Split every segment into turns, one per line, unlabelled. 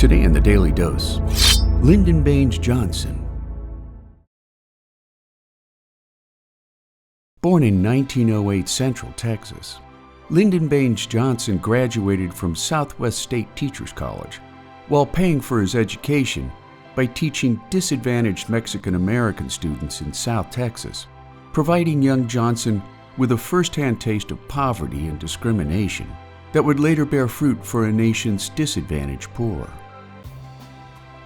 Today in the Daily Dose, Lyndon Baines Johnson. Born in 1908 Central, Texas, Lyndon Baines Johnson graduated from Southwest State Teachers College while paying for his education by teaching disadvantaged Mexican-American students in South Texas, providing young Johnson with a first-hand taste of poverty and discrimination that would later bear fruit for a nation's disadvantaged poor.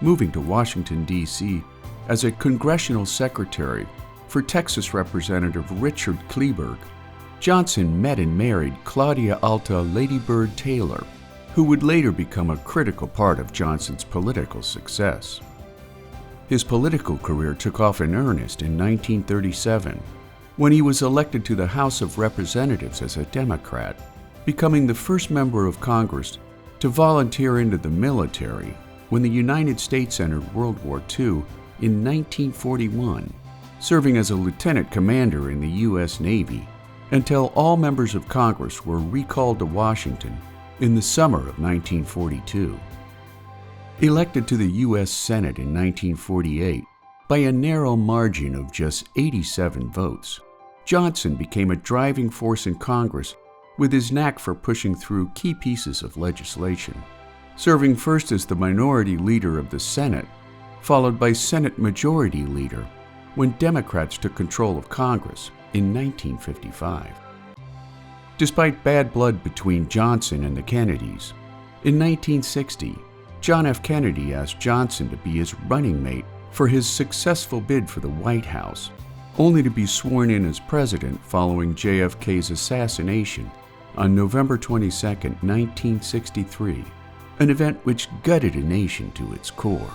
Moving to Washington, D.C. as a congressional secretary for Texas Representative Richard Kleberg, Johnson met and married Claudia Alta Lady Bird Taylor, who would later become a critical part of Johnson's political success. His political career took off in earnest in 1937, when he was elected to the House of Representatives as a Democrat, becoming the first member of Congress to volunteer into the military when the United States entered World War II in 1941, serving as a lieutenant commander in the U.S. Navy until all members of Congress were recalled to Washington in the summer of 1942. Elected to the U.S. Senate in 1948 by a narrow margin of just 87 votes, Johnson became a driving force in Congress with his knack for pushing through key pieces of legislation, serving first as the minority leader of the Senate, followed by Senate Majority Leader when Democrats took control of Congress in 1955. Despite bad blood between Johnson and the Kennedys, in 1960, John F. Kennedy asked Johnson to be his running mate for his successful bid for the White House, only to be sworn in as president following JFK's assassination on November 22, 1963, an event which gutted a nation to its core.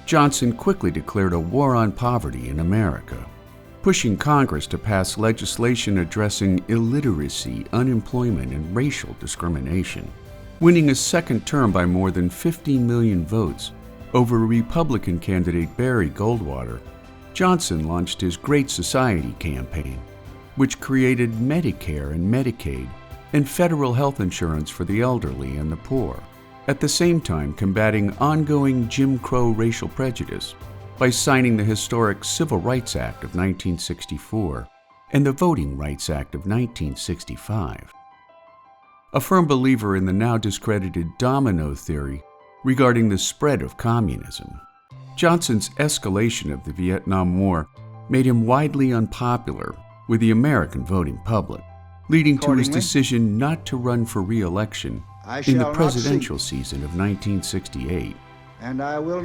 Johnson quickly declared a war on poverty in America, pushing Congress to pass legislation addressing illiteracy, unemployment, and racial discrimination. Winning a second term by more than 15 million votes over Republican candidate Barry Goldwater, Johnson launched his Great Society campaign, which created Medicare and Medicaid and federal health insurance for the elderly and the poor, at the same time combating ongoing Jim Crow racial prejudice by signing the historic Civil Rights Act of 1964 and the Voting Rights Act of 1965. A firm believer in the now discredited domino theory regarding the spread of communism, Johnson's escalation of the Vietnam War made him widely unpopular with the American voting public, leading to his decision not to run for re-election in the presidential season of 1968.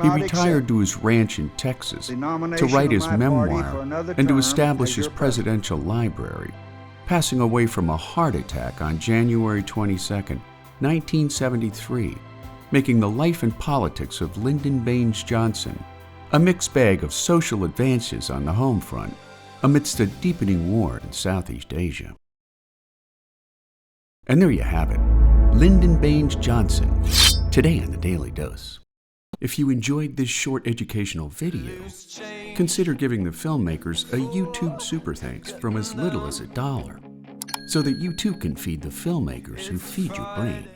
He retired to his ranch in Texas to write his memoir and to establish his presidential library, passing away from a heart attack on January 22, 1973, making the life and politics of Lyndon Baines Johnson a mixed bag of social advances on the home front amidst a deepening war in Southeast Asia. And there you have it, Lyndon Baines Johnson, today on the Daily Dose. If you enjoyed this short educational video, consider giving the filmmakers a YouTube super thanks from as little as $1, so that you too can feed the filmmakers who feed your brain.